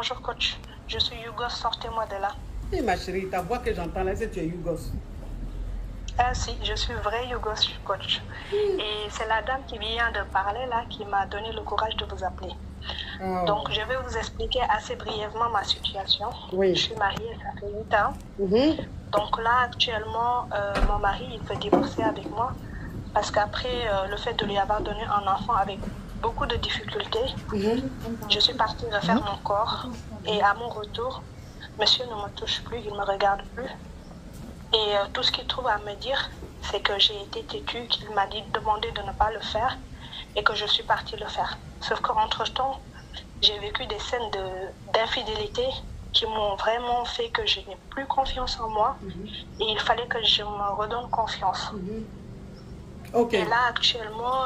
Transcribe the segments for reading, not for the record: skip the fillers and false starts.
Bonjour coach, je suis Yougos, sortez-moi de là. Et ma chérie, ta voix que j'entends là, c'est que tu es Yougos. Ah si, je suis vrai Yougos coach. Et c'est la dame qui vient de parler là qui m'a donné le courage de vous appeler. Oh. Donc je vais vous expliquer assez brièvement ma situation. Oui. Je suis mariée, ça fait 8 ans. Donc là actuellement, mon mari il veut divorcer avec moi parce qu'après le fait de lui avoir donné un enfant avec beaucoup de difficultés, je suis partie refaire mon corps et à mon retour, monsieur ne me touche plus, il ne me regarde plus. Et tout ce qu'il trouve à me dire, c'est que j'ai été têtue, qu'il m'a demandé de ne pas le faire et que je suis partie le faire. Sauf qu'entre-temps, j'ai vécu des scènes d'infidélité qui m'ont vraiment fait que je n'ai plus confiance en moi et il fallait que je me redonne confiance. Et là, actuellement,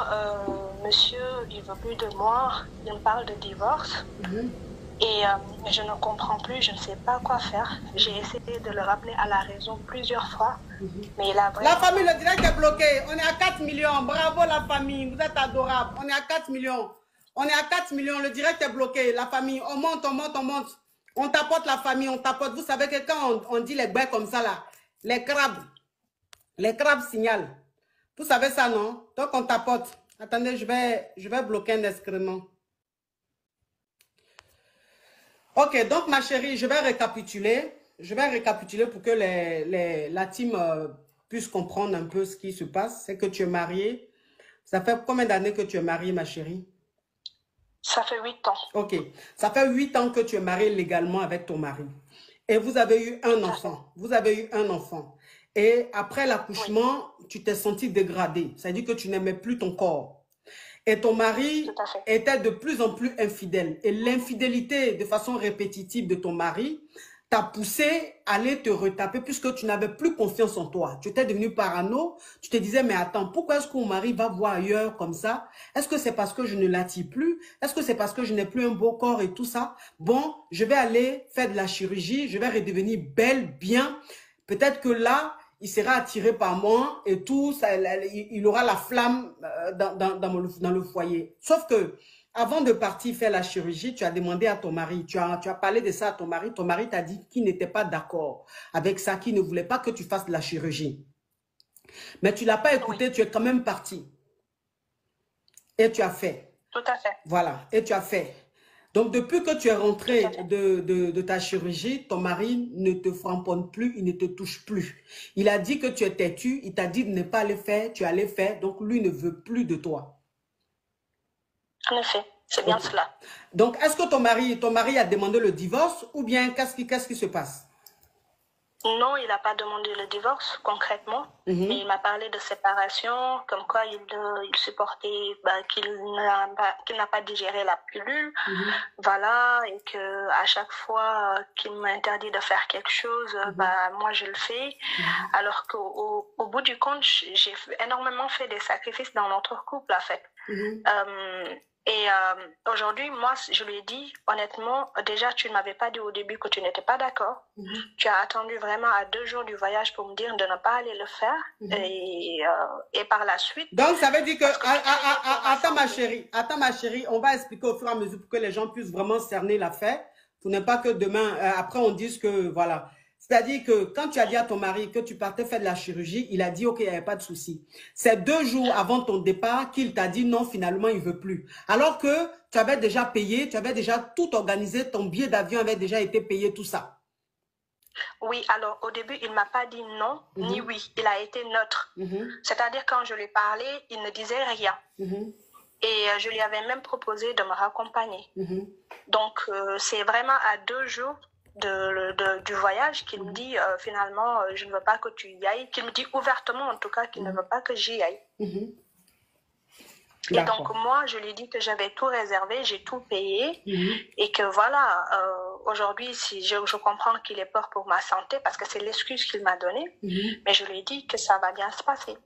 monsieur, il ne veut plus de moi, il me parle de divorce. Et je ne comprends plus, je ne sais pas quoi faire. J'ai essayé de le ramener à la raison plusieurs fois, mais il a vraiment... La famille, le direct est bloqué. On est à 4 millions. Bravo la famille, vous êtes adorables. On est à 4 millions. On est à 4 millions, le direct est bloqué. La famille, on monte, on monte, on monte. On tapote la famille, on tapote. Vous savez que quand on dit les baies comme ça là, les crabes signalent. Vous savez ça, non? Donc on tapote. Attendez, je vais bloquer un excrément. Ok, donc ma chérie, je vais récapituler. Je vais récapituler pour que la team puisse comprendre un peu ce qui se passe. C'est que tu es mariée. Ça fait combien d'années que tu es mariée, ma chérie? Ça fait 8 ans. Ok, ça fait 8 ans que tu es mariée légalement avec ton mari. Et vous avez eu un enfant. Vous avez eu un enfant. Et après l'accouchement, tu t'es sentie dégradée. C'est-à-dire que tu n'aimais plus ton corps. Et ton mari était de plus en plus infidèle. Et l'infidélité de façon répétitive de ton mari t'a poussé à aller te retaper puisque tu n'avais plus confiance en toi. Tu étais devenu parano. Tu te disais, mais attends, pourquoi est-ce que mon mari va voir ailleurs comme ça? Est-ce que c'est parce que je ne l'attire plus? Est-ce que c'est parce que je n'ai plus un beau corps et tout ça? Bon, je vais aller faire de la chirurgie. Je vais redevenir belle, bien. Peut-être que là, il sera attiré par moi et tout, ça, il aura la flamme dans le foyer. Sauf que, avant de partir faire la chirurgie, tu as demandé à ton mari, tu as parlé de ça à ton mari t'a dit qu'il n'était pas d'accord avec ça, qu'il ne voulait pas que tu fasses de la chirurgie. Mais tu ne l'as pas écouté, tu es quand même parti. Et tu as fait. Tout à fait. Voilà, et tu as fait. Donc, depuis que tu es rentré de ta chirurgie, ton mari ne te framponne plus, il ne te touche plus. Il a dit que tu es têtu, il t'a dit de ne pas le faire, tu allais faire, donc lui ne veut plus de toi. En effet, c'est bien cela. Donc, est-ce que ton mari a demandé le divorce ou bien qu'est-ce qui se passe? Non, il n'a pas demandé le divorce concrètement, mais il m'a parlé de séparation, comme quoi il supportait qu'il n'a pas digéré la pilule, voilà, et que à chaque fois qu'il m'interdit de faire quelque chose, moi je le fais, alors qu'au bout du compte, j'ai énormément fait des sacrifices dans notre couple en fait. Et aujourd'hui, moi, je lui ai dit, honnêtement, déjà, tu ne m'avais pas dit au début que tu n'étais pas d'accord. Tu as attendu vraiment à 2 jours du voyage pour me dire de ne pas aller le faire. Et par la suite... Donc, ça veut dire que... Attends, ma chérie, on va expliquer au fur et à mesure pour que les gens puissent vraiment cerner l'affaire. Pour ne pas que demain, après, on dise que, voilà... C'est-à-dire que quand tu as dit à ton mari que tu partais faire de la chirurgie, il a dit, OK, il n'y avait pas de souci. C'est 2 jours avant ton départ qu'il t'a dit non, finalement, il ne veut plus. Alors que tu avais déjà payé, tu avais déjà tout organisé, ton billet d'avion avait déjà été payé, tout ça. Oui, alors au début, il ne m'a pas dit non, ni oui. Il a été neutre. C'est-à-dire quand je lui parlais, il ne disait rien. Et je lui avais même proposé de me raccompagner. Donc, c'est vraiment à 2 jours du voyage qu'il me dit finalement je ne veux pas que tu y ailles, qu'il me dit ouvertement en tout cas qu'il ne veut pas que j'y aille. Et donc moi je lui ai dit que j'avais tout réservé, j'ai tout payé et que voilà, aujourd'hui si je comprends qu'il ait peur pour ma santé parce que c'est l'excuse qu'il m'a donnée, mais je lui ai dit que ça va bien se passer.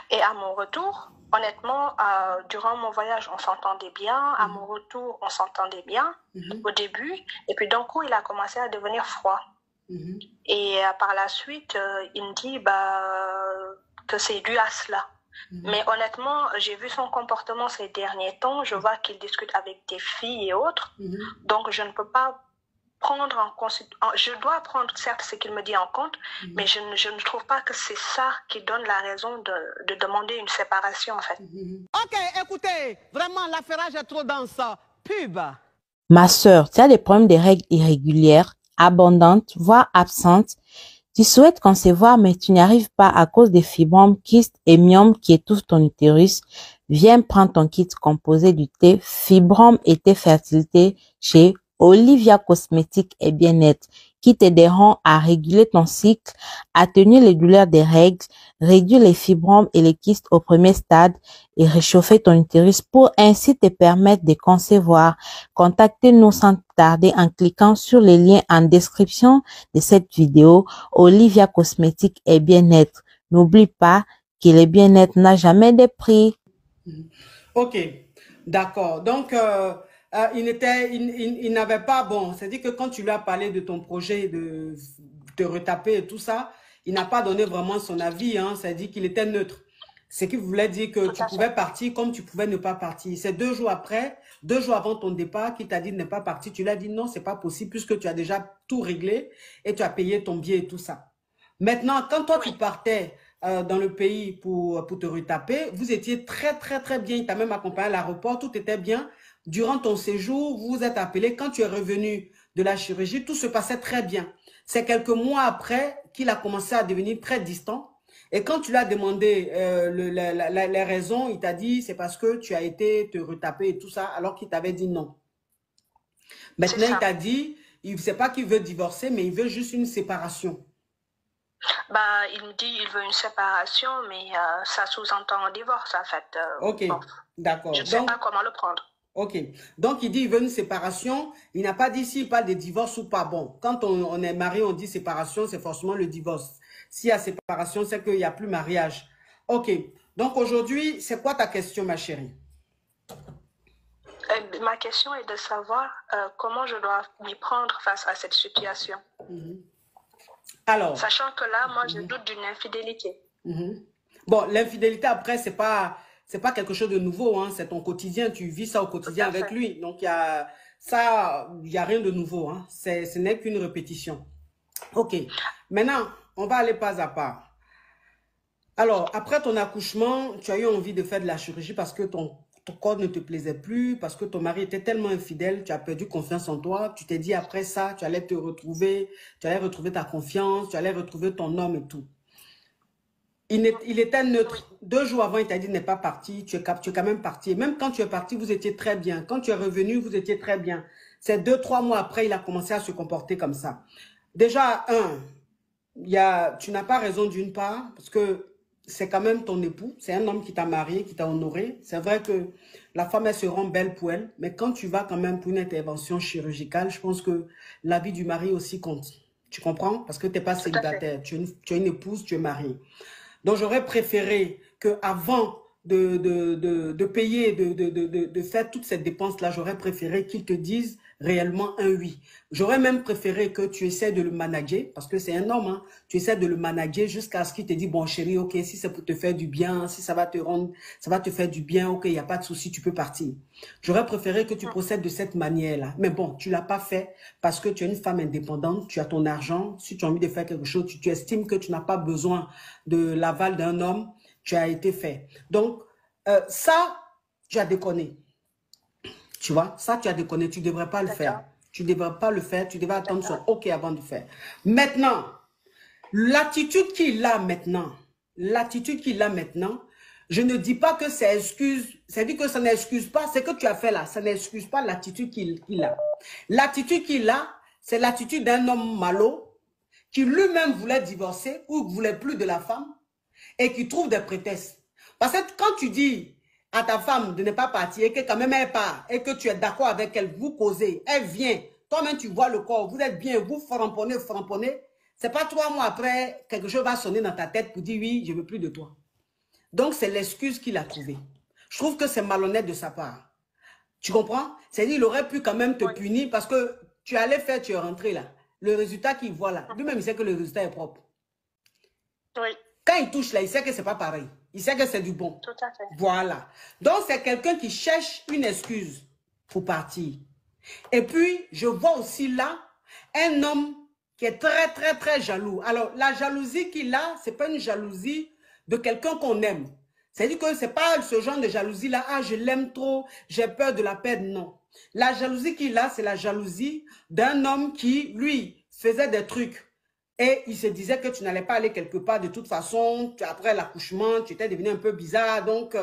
Et à mon retour, honnêtement, durant mon voyage, on s'entendait bien. À mon retour, on s'entendait bien au début. Et puis d'un coup, il a commencé à devenir froid. Et par la suite, il me dit que c'est dû à cela. Mais honnêtement, j'ai vu son comportement ces derniers temps. Je vois qu'il discute avec des filles et autres. Donc, je ne peux pas prendre en considération. Je dois prendre, certes, ce qu'il me dit en compte, mais je ne trouve pas que c'est ça qui donne la raison de demander une séparation, en fait. Ok, écoutez, vraiment, l'affairage est trop dense. Pub. Ma sœur, tu as des problèmes de règles irrégulières, abondantes, voire absentes. Tu souhaites concevoir, mais tu n'y arrives pas à cause des fibromes, kystes et myomes qui étouffent ton utérus. Viens prendre ton kit composé du thé Fibromes et thé fertilité chez Olivia Cosmétiques et Bien-être, qui t'aideront à réguler ton cycle, atténuer les douleurs des règles, réduire les fibromes et les kystes au premier stade et réchauffer ton utérus pour ainsi te permettre de concevoir. Contactez-nous sans tarder en cliquant sur les liens en description de cette vidéo. Olivia Cosmétiques et Bien-être. N'oublie pas que le bien-être n'a jamais de prix. Ok, d'accord. Donc, il n'avait pas, bon, c'est-à-dire que quand tu lui as parlé de ton projet de te retaper et tout ça, il n'a pas donné vraiment son avis, hein, c'est-à-dire qu'il était neutre. Ce qui voulait dire que tu pouvais partir comme tu pouvais ne pas partir. C'est 2 jours après, 2 jours avant ton départ, qu'il t'a dit de ne pas partir. Tu lui as dit non, c'est pas possible puisque tu as déjà tout réglé et tu as payé ton billet et tout ça. Maintenant, quand toi tu partais dans le pays pour te retaper, vous étiez très bien. Il t'a même accompagné à l'aéroport, tout était bien. Durant ton séjour, vous vous êtes appelé. Quand tu es revenu de la chirurgie, tout se passait très bien. C'est quelques mois après qu'il a commencé à devenir très distant. Et quand tu lui as demandé les raisons, il t'a dit c'est parce que tu as été te retaper et tout ça, alors qu'il t'avait dit non. Maintenant, il t'a dit, il ne sait pas qu'il veut divorcer, mais il veut juste une séparation. Bah, il me dit qu'il veut une séparation, mais ça sous-entend un divorce, en fait. Ok, bon, d'accord. Je ne sais pas comment le prendre. Ok, donc il dit qu'il veut une séparation. Il n'a pas dit s'il parle de divorce ou pas. Bon, quand on est marié, on dit séparation, c'est forcément le divorce. S'il y a séparation, c'est qu'il n'y a plus mariage. Ok, donc aujourd'hui, c'est quoi ta question, ma chérie? Ma question est de savoir comment je dois m'y prendre face à cette situation. Alors, sachant que là, moi, je doute d'une infidélité. Bon, l'infidélité, après, c'est pas quelque chose de nouveau, hein, c'est ton quotidien, tu vis ça au quotidien avec lui. Donc, il y a rien de nouveau, hein, ce n'est qu'une répétition. Ok, maintenant, on va aller pas à pas. Alors, après ton accouchement, tu as eu envie de faire de la chirurgie parce que ton corps ne te plaisait plus, parce que ton mari était tellement infidèle, tu as perdu confiance en toi, tu t'es dit après ça, tu allais te retrouver, tu allais retrouver ta confiance, tu allais retrouver ton homme et tout. Il était neutre. 2 jours avant, il t'a dit n'est pas parti. Tu es quand même parti. Et même quand tu es parti, vous étiez très bien. Quand tu es revenu, vous étiez très bien. C'est 2-3 mois après, il a commencé à se comporter comme ça. Déjà, tu n'as pas raison d'une part, parce que c'est quand même ton époux. C'est un homme qui t'a marié, qui t'a honoré. C'est vrai que la femme, elle se rend belle pour elle. Mais quand tu vas quand même pour une intervention chirurgicale, je pense que la vie du mari aussi compte. Tu comprends? Parce que tu n'es pas célibataire. Tu es une épouse, tu es mariée. Donc, j'aurais préféré qu'avant de payer, de faire toutes ces dépenses-là, j'aurais préféré qu'ils te disent réellement un oui. J'aurais même préféré que tu essaies de le manager, parce que c'est un homme, hein, tu essaies de le manager jusqu'à ce qu'il te dise, bon chérie, ok, si c'est pour te faire du bien, si ça va te faire du bien, ok, il n'y a pas de souci, tu peux partir. J'aurais préféré que tu procèdes de cette manière-là. Mais bon, tu ne l'as pas fait parce que tu es une femme indépendante, tu as ton argent. Si tu as envie de faire quelque chose, tu estimes que tu n'as pas besoin de l'aval d'un homme, tu as été fait. Donc, ça, tu as déconné. Tu vois, ça, tu as déconné. Tu ne devrais pas le faire. Tu ne devrais pas le faire. Tu devrais attendre son OK avant de le faire. Maintenant, l'attitude qu'il a maintenant, je ne dis pas que c'est excuse, c'est-à-dire que ça n'excuse pas, ce que tu as fait là, ça n'excuse pas l'attitude qu'il a. L'attitude qu'il a, c'est l'attitude d'un homme malo qui lui-même voulait divorcer ou ne voulait plus de la femme et qui trouve des prétextes. Parce que quand tu dis à ta femme de ne pas partir et que quand même elle part et que tu es d'accord avec elle, vous causez, elle vient, toi-même tu vois le corps, vous êtes bien, vous framponnez, c'est pas 3 mois après, quelque chose va sonner dans ta tête pour dire oui, je ne veux plus de toi. Donc c'est l'excuse qu'il a trouvée. Je trouve que c'est malhonnête de sa part. Tu comprends? C'est-à-dire qu'il aurait pu quand même te punir parce que tu allais faire, tu es rentré là. Le résultat qu'il voit là, lui-même il sait que le résultat est propre. Oui. Quand il touche là, il sait que c'est pas pareil. Il sait que c'est du bon. Tout à fait. Voilà. Donc, c'est quelqu'un qui cherche une excuse pour partir. Et puis, je vois aussi là un homme qui est très, très, très jaloux. Alors, la jalousie qu'il a, ce n'est pas une jalousie de quelqu'un qu'on aime. C'est-à-dire que ce n'est pas ce genre de jalousie-là, ah, je l'aime trop, j'ai peur de la perdre, non. La jalousie qu'il a, c'est la jalousie d'un homme qui, lui, faisait des trucs. Et il se disait que tu n'allais pas aller quelque part de toute façon, après l'accouchement, tu étais devenu un peu bizarre. Donc,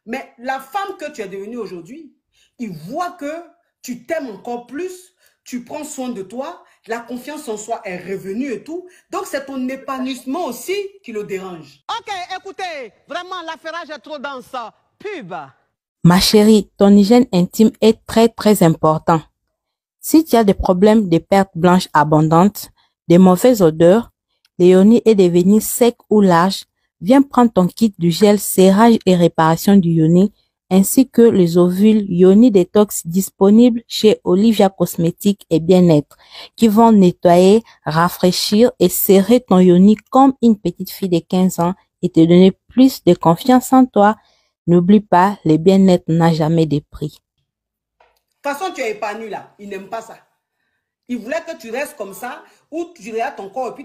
mais la femme que tu es devenue aujourd'hui, il voit que tu t'aimes encore plus, tu prends soin de toi, la confiance en soi est revenue et tout. Donc, c'est ton épanouissement aussi qui le dérange. Ok, écoutez, vraiment, l'affairage est trop dans ça. Pub. Ma chérie, ton hygiène intime est très, très important. Si tu as des problèmes de pertes blanches abondantes, des mauvaises odeurs, les yoni est devenu sec ou large, viens prendre ton kit du gel serrage et réparation du yoni, ainsi que les ovules Yoni Detox disponibles chez Olivia Cosmétiques et Bien-être, qui vont nettoyer, rafraîchir et serrer ton yoni comme une petite fille de 15 ans et te donner plus de confiance en toi. N'oublie pas, le bien-être n'a jamais de prix. De toute façon, tu es épanoui là. Il n'aime pas ça. Il voulait que tu restes comme ça, ou tu regardes ton corps et puis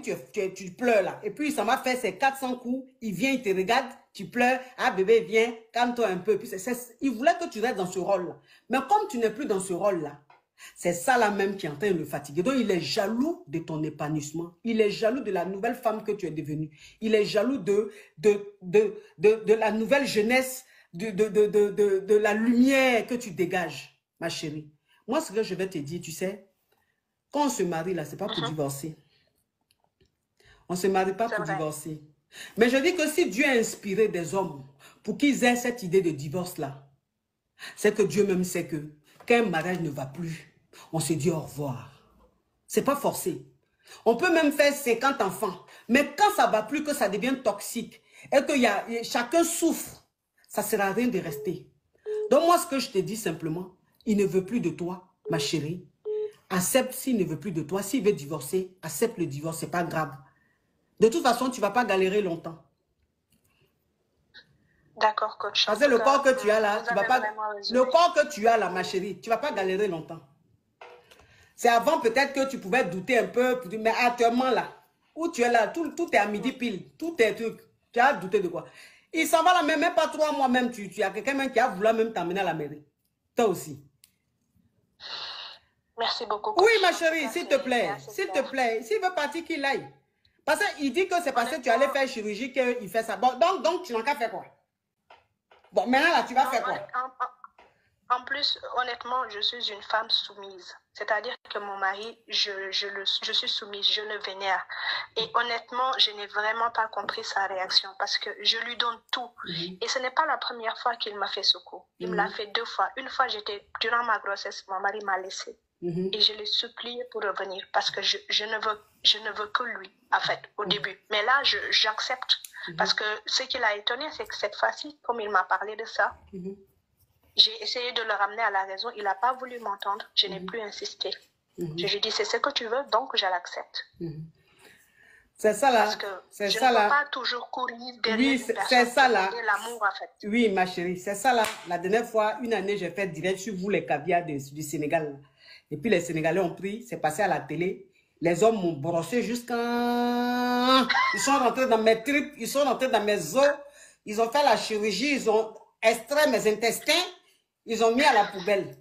tu pleures là. Et puis, ça m'a fait ses 400 coups. Il vient, il te regarde, tu pleures. Ah bébé, viens, calme-toi un peu. Puis il voulait que tu restes dans ce rôle-là. Mais comme tu n'es plus dans ce rôle-là, c'est ça là même qui est en train de le fatiguer. Donc, il est jaloux de ton épanouissement. Il est jaloux de la nouvelle femme que tu es devenue. Il est jaloux de la nouvelle jeunesse, de la lumière que tu dégages, ma chérie. Moi, ce que je vais te dire, tu sais, quand on se marie, là, ce n'est pas pour divorcer. On ne se marie pas pour divorcer. Mais je dis que si Dieu a inspiré des hommes pour qu'ils aient cette idée de divorce-là, c'est que Dieu même sait que quand un mariage ne va plus, on se dit au revoir. Ce n'est pas forcé. On peut même faire 50 enfants. Mais quand ça ne va plus, que ça devient toxique et que chacun souffre, ça ne sert à rien de rester. Donc moi, ce que je te dis simplement, il ne veut plus de toi, ma chérie. Accepte s'il ne veut plus de toi. S'il veut divorcer, accepte le divorce, ce n'est pas grave. De toute façon, tu ne vas pas galérer longtemps. D'accord, coach. Parce que le corps que tu as là, tu vas pas, le corps que tu as là, ma chérie, tu ne vas pas galérer longtemps. C'est avant peut-être que tu pouvais douter un peu, mais actuellement là, où tu es là, tout est à midi pile, tout est truc. Tu as douté de quoi? Il s'en va là, même pas 3 mois même, tu as quelqu'un même qui a voulu même t'emmener à la mairie. Toi aussi. Merci beaucoup. Oui, ma chérie, s'il te plaît. S'il te plaît. S'il veut partir, qu'il aille. Parce qu'il dit que c'est parce que tu allais faire chirurgie qu'il fait ça. Bon, donc tu n'as qu'à faire quoi? Bon, maintenant là, tu vas faire quoi? En plus, honnêtement, je suis une femme soumise. C'est-à-dire que mon mari, je suis soumise, je le vénère. Et honnêtement, je n'ai vraiment pas compris sa réaction parce que je lui donne tout. Et ce n'est pas la première fois qu'il m'a fait ce coup. Il me l'a fait 2 fois. Une fois, durant ma grossesse, mon mari m'a laissée. Et je l'ai supplié pour revenir parce que je ne veux que lui, en fait, au début. Mais là, j'accepte. Parce que ce qui l'a étonné, c'est que cette fois-ci, comme il m'a parlé de ça, j'ai essayé de le ramener à la raison. Il n'a pas voulu m'entendre. Je n'ai plus insisté. Je lui ai dit, c'est ce que tu veux, donc je l'accepte. C'est ça là. Parce que je ne peux pas toujours courir derrière une personne. C'est ça là. L'amour, en fait. Oui, ma chérie, c'est ça là. La dernière fois, une année, j'ai fait direct sur vous les caviars du Sénégal. Là. Et puis les Sénégalais ont pris, c'est passé à la télé. Les hommes m'ont brossé jusqu'à... Ils sont rentrés dans mes tripes, ils sont rentrés dans mes os. Ils ont fait la chirurgie, ils ont extrait mes intestins. Ils ont mis à la poubelle.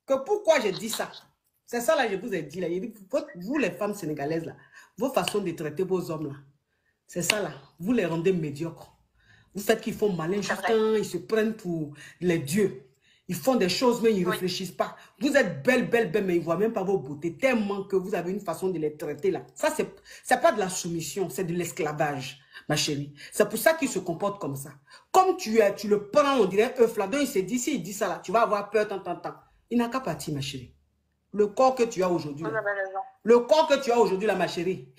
Que pourquoi je dis ça? C'est ça là, je vous ai dit là. Vous les femmes sénégalaises là, vos façons de traiter vos hommes là, c'est ça là. Vous les rendez médiocres. Vous faites qu'ils font malin jusqu'à ils se prennent pour les dieux. Ils font des choses mais ils ne réfléchissent pas. Vous êtes belle, mais ils ne voient même pas vos beautés. Tellement que vous avez une façon de les traiter là. Ça, c'est pas de la soumission, c'est de l'esclavage, ma chérie. C'est pour ça qu'ils se comportent comme ça. Comme tu le prends, on dirait œuf là. Donc il s'est dit, s'il dit ça là, tu vas avoir peur, tant. Il n'a qu'à partir, ma chérie. Le corps que tu as aujourd'hui. Le corps que tu as aujourd'hui là, ma chérie.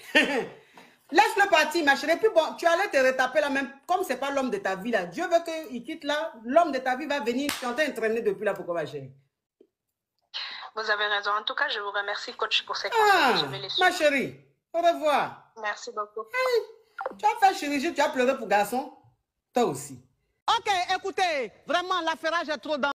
Laisse-le partir, ma chérie. Puis bon, tu allais te retaper là même. Comme ce n'est pas l'homme de ta vie là. Dieu veut qu'il quitte là. L'homme de ta vie va venir. Tu es en train de traîner depuis là. Pourquoi, ma chérie? Vous avez raison. En tout cas, je vous remercie, coach, pour ces conseils. Je vais les suivre. Ma chérie, au revoir. Merci beaucoup. Hey, tu as fait chirurgie, tu as pleuré pour garçon. Toi aussi. Ok, écoutez, vraiment, l'affairage est trop dans...